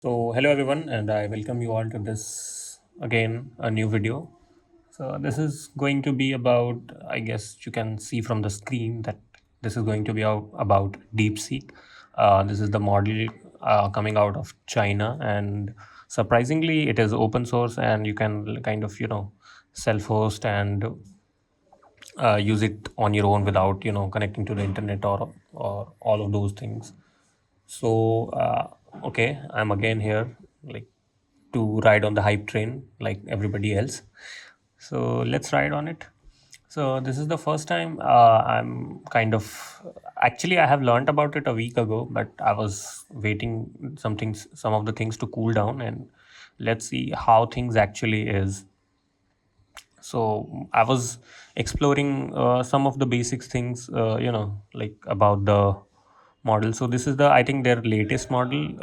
So, hello everyone, and I welcome you all to this again a new video. So, this is going to be about, I guess you can see from the screen that this is going to be about DeepSeek. This is the model coming out of China, and surprisingly, it is open source, and you can kind of self host and use it on your own without connecting to the internet or all of those things. So, okay, I'm again here, like to ride on the hype train like everybody else. So let's ride on it. So this is the first time I'm kind of actually I have learned about it a week ago, but I was waiting some of the things to cool down, and let's see how things actually is. So I was exploring some of the basics things, like about the model. So this is the I think their latest model,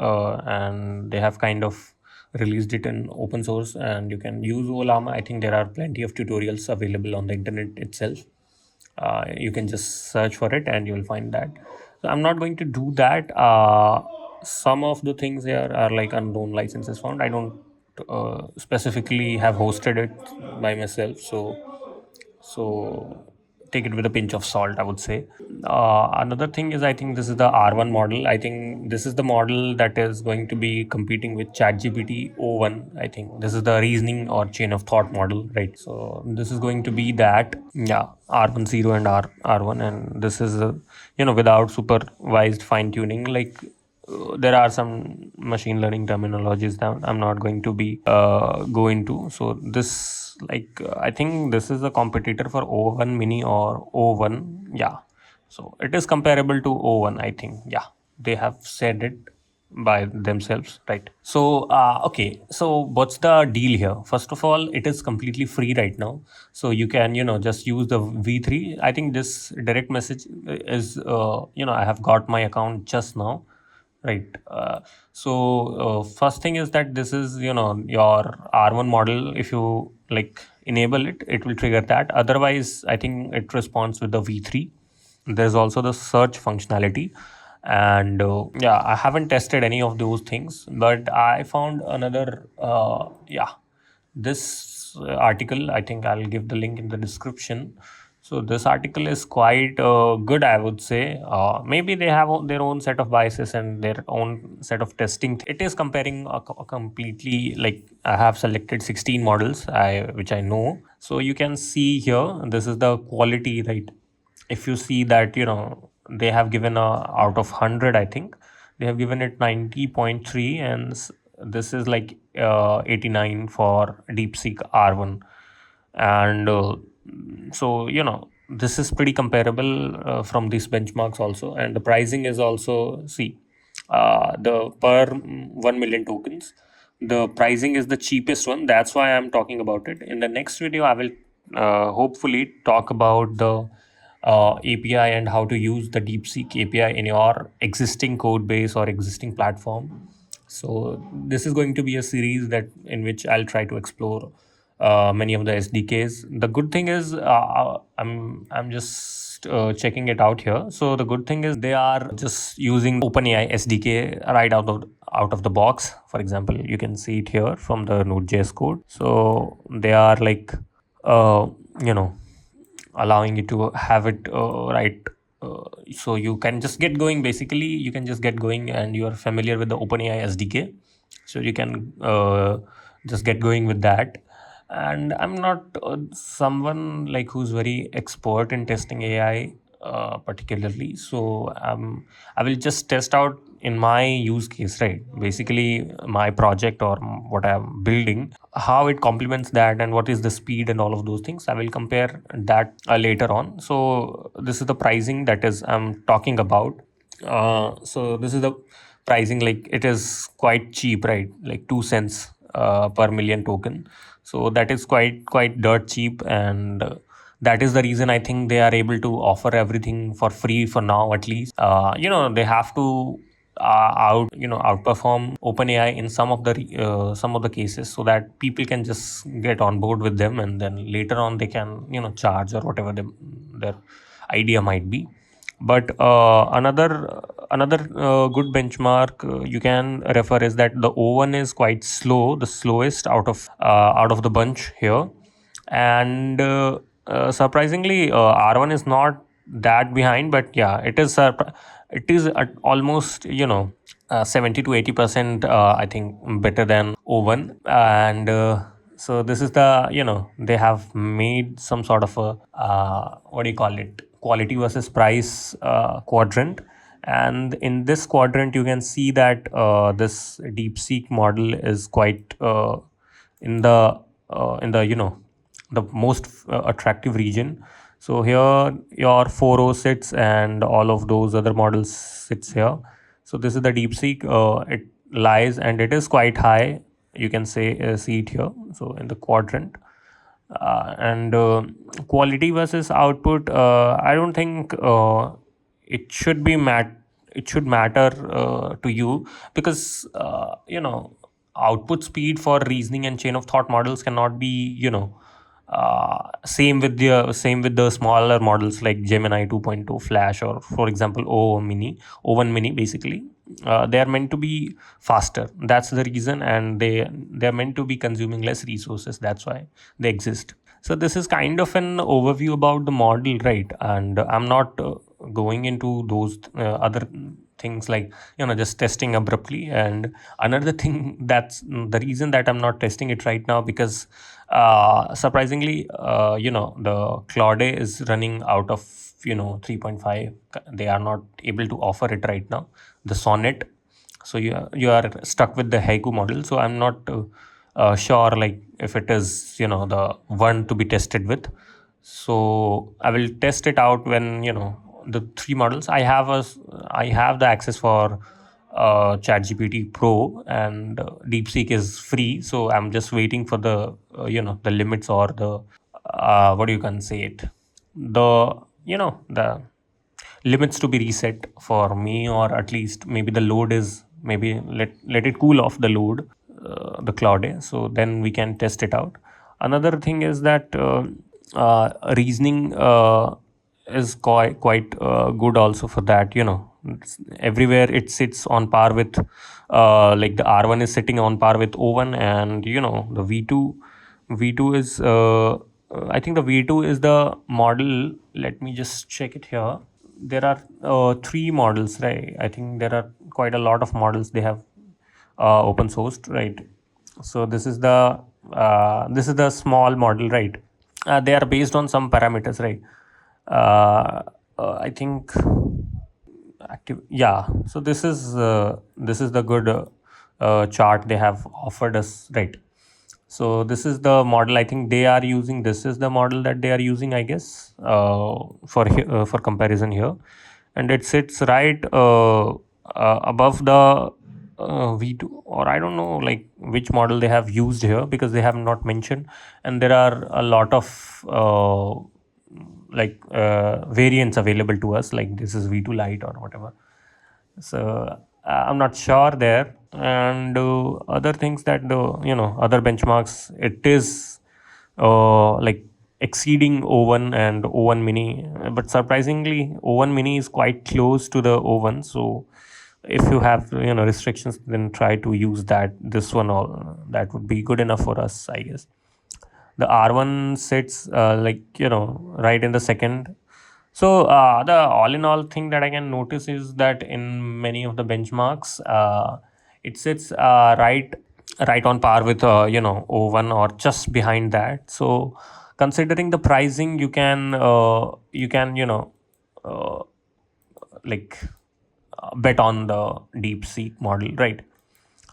and they have kind of released it in open source, and you can use Olama. I think there are plenty of tutorials available on the internet itself. You can just search for it and you will find that. So I'm not going to do that. Some of the things here are like unknown licenses found. I don't specifically have hosted it by myself, so take it with a pinch of salt, I would say. Another thing is, I think this is the R1 model. I think this is the model that is going to be competing with ChatGPT O1. I think this is the reasoning or chain of thought model, right? So this is going to be that, yeah, R10 and R1, and this is without supervised fine tuning. Like there are some machine learning terminologies that I'm not going to be go into. So this, like, I think this is a competitor for O1 Mini or O1. Yeah. So it is comparable to O1, I think. Yeah. They have said it by themselves, right? So okay, so what's the deal here? First of all, it is completely free right now, so you can just use the V3. I think this direct message is I have got my account just now, right? First thing is that this is your R1 model. If you like enable it, it will trigger that. Otherwise, I think it responds with the V3. There's also the search functionality, and yeah, I haven't tested any of those things, but I found another yeah, this article, I think I'll give the link in the description. So this article is quite good, I would say. Maybe they have their own set of biases and their own set of testing. It is comparing a completely, like, I have selected 16 models, which I know. So you can see here, this is the quality, right? If you see that they have given a out of 100, I think they have given it 90.3, and this is like 89 for DeepSeek R1. And so this is pretty comparable from these benchmarks also, and the pricing is also, see, the per 1 million tokens, the pricing is the cheapest one. That's why I'm talking about it. In the next video, I will hopefully talk about the API and how to use the DeepSeek API in your existing code base or existing platform. So this is going to be a series that in which I'll try to explore many of the SDKs. The good thing is, I'm just checking it out here. So the good thing is they are just using OpenAI SDK right out of the box. For example, you can see it here from the Node.js code. So they are like uh, you know allowing you to have it right. So you can just get going. Basically, you can just get going, and you are familiar with the OpenAI SDK, so you can just get going with that. And I'm not someone like who's very expert in testing AI particularly. So I will just test out in my use case, right? Basically, my project or what I'm building, how it complements that, and what is the speed and all of those things. I will compare that later on. So this is the pricing that is I'm talking about. So this is the pricing, like it is quite cheap, right? Like 2 cents per million token. So that is quite dirt cheap, and that is the reason I think they are able to offer everything for free for now, at least. They have to outperform OpenAI in some of the cases, so that people can just get on board with them, and then later on they can charge or whatever their idea might be. But another Another good benchmark you can refer is that the O1 is quite slow, the slowest out of the bunch here, and surprisingly, R1 is not that behind, but yeah, it is at almost 70 to 80% I think better than O1, and so this is the they have made some sort of a what do you call it, quality versus price quadrant, and in this quadrant you can see that this DeepSeek model is quite in the the most attractive region. So here your 4O sits and all of those other models sits here. So this is the DeepSeek. It lies and it is quite high. You can say see it here. So in the quadrant, and quality versus output. I don't think it should be it should matter to you, because output speed for reasoning and chain of thought models cannot be same with the smaller models like Gemini 2.0 Flash, or for example O1 Mini. Basically, they are meant to be faster. That's the reason, and they're meant to be consuming less resources. That's why they exist. So this is kind of an overview about the model, right? And I'm not going into those other things like just testing abruptly. And another thing, that's the reason that I'm not testing it right now, because surprisingly the Claude is running out of 3.5. They are not able to offer it right now, the Sonnet. So you are stuck with the Haiku model. So I'm not sure like if it is the one to be tested with. So I will test it out when the three models I have the access for ChatGPT Pro, and DeepSeek is free. So I'm just waiting for the the limits, or the what do you can say it, the the limits to be reset for me, or at least maybe the load is, maybe let it cool off the load, the Cloud, so then we can test it out. Another thing is that reasoning is quite good also for that. Everywhere it sits on par with like the R1 is sitting on par with O1, and the V2 is I think the V2 is the model. Let me just check it here. There are three models, right? I think there are quite a lot of models they have open sourced, right? So this is the small model, right? They are based on some parameters, right? I think active, yeah. So this is the good chart they have offered us, right? So this is the model I think they are using. This is the model that they are using, I guess, for comparison here, and it sits right above the V2, or I don't know like which model they have used here, because they have not mentioned. And there are a lot of variants available to us, like this is V2 Lite or whatever. So I'm not sure there. And other things, that the other benchmarks, it is like exceeding O1 and O1 Mini, but surprisingly O1 Mini is quite close to the O1. So if you have restrictions, then try to use this one, all that would be good enough for us, I guess. The R1 sits right in the second. So the all in all thing that I can notice is that in many of the benchmarks, it sits right on par with O1, or just behind that. So considering the pricing, you can uh, like bet on the DeepSeek model, right?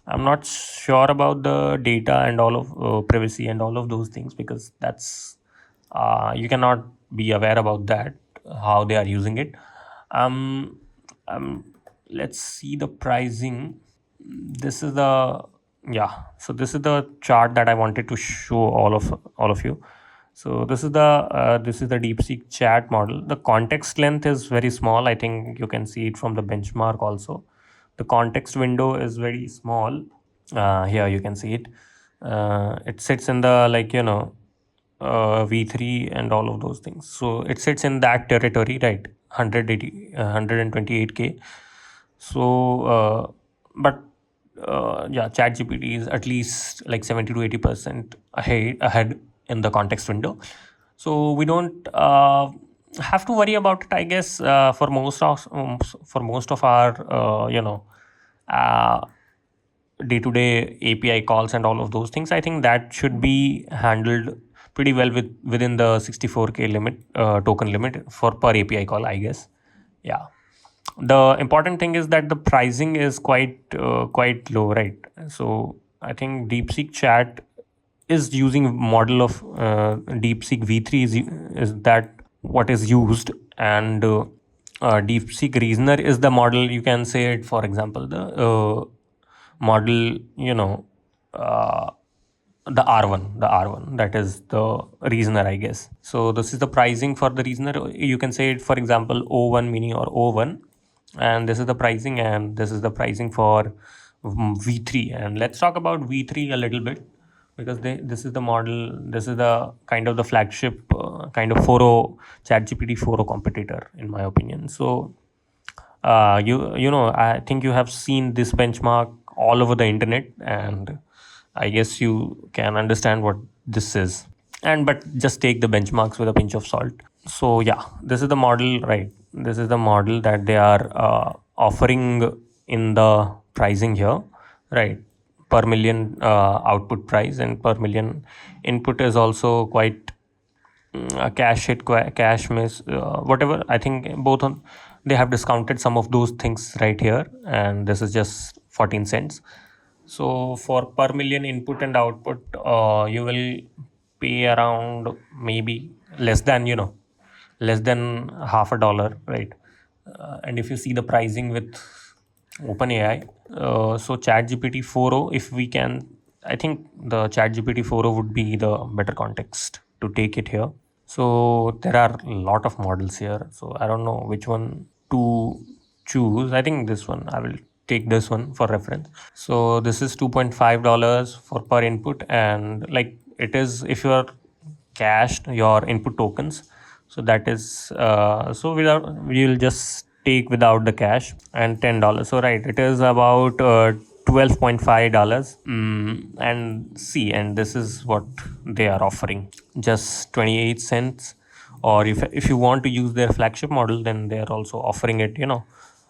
I'm not sure about the data and all of privacy and all of those things, because that's you cannot be aware about that, how they are using it. Um, um, let's see the pricing. This is the, yeah. So this is the chart that I wanted to show all of you. So this is the DeepSeek chat model. The context length is very small. I think you can see it from the benchmark also. The context window is very small. Here you can see it. It sits in the V3 and all of those things. So it sits in that territory, right? 128K. But yeah, ChatGPT is at least like 70 to 80% ahead in the context window. So we don't have to worry about it, I guess, for most of our uh, day-to-day API calls and all of those things. I think that should be handled pretty well within the 64K limit, token limit for per API call, I guess. Yeah. The important thing is that the pricing is quite low, right? So I think DeepSeek Chat is using model of DeepSeek V3 is that what is used, and DeepSeek Reasoner is the model, you can say it, for example, the model, uh, the R1 that is the reasoner, I guess. So this is the pricing for the reasoner. You can say it, for example, O1 mini or O1, and this is the pricing, and this is the pricing for V3. And let's talk about V3 a little bit, because this is the model, this is the kind of the flagship kind of 4.0 ChatGPT 4.0 competitor, in my opinion. So I think you have seen this benchmark all over the internet, and I guess you can understand what this is. And but just take the benchmarks with a pinch of salt. So yeah, this is the model, right? This is the model that they are offering in the pricing here, right? Per million output price, and per million input is also quite a cash hit, cash miss, whatever. I think both on, they have discounted some of those things right here, and this is just 14 cents. So for per million input and output, you will pay around maybe less than half a dollar, right? And if you see the pricing with OpenAI, so ChatGPT 4.0, if we can, I think the ChatGPT 4.0 would be the better context to take it here. So there are a lot of models here. So I don't know which one to choose. I think this one, I will take this one for reference. So this is $2.5 for per input, and like it is if you are cached your input tokens. So that is so without, we will just take without the cash, and $10. So right, it is about $12.5. And see, and this is what they are offering, just 28 cents. Or if you want to use their flagship model, then they are also offering it,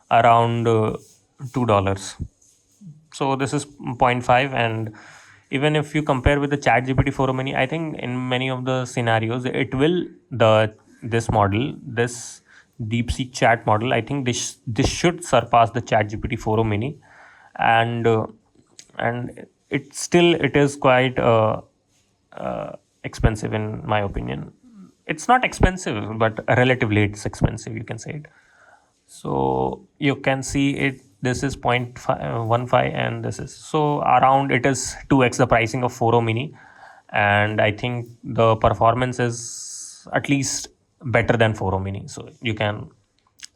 around $2. So this is zero point 0.5. And even if you compare with the chat gpt 4 mini, I think in many of the scenarios it will, this model, this DeepSeek chat model, I think this should surpass the chat gpt 4 mini. And it is quite expensive, in my opinion. It's not expensive, but relatively it's expensive, you can say it. So you can see it, this is 0.15, and this is, so around, it is 2x the pricing of 4.0 mini. And I think the performance is at least better than 4.0 mini, so you can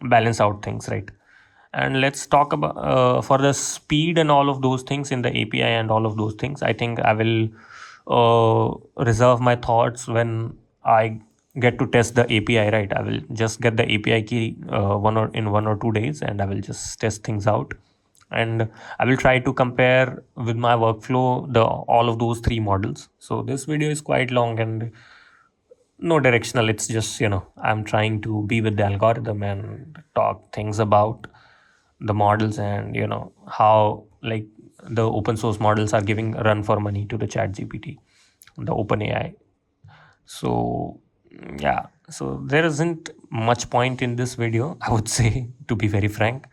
balance out things, right? And let's talk about for the speed and all of those things in the API and all of those things. I think I will reserve my thoughts when I get to test the API, right? I will just get the API key 1 or 2 days, and I will just test things out. And I will try to compare with my workflow the all of those three models. So this video is quite long and no directional. It's just, I'm trying to be with the algorithm and talk things about the models, and how, like, the open source models are giving a run for money to the chat gpt, the OpenAI. So yeah, so there isn't much point in this video, I would say, to be very frank.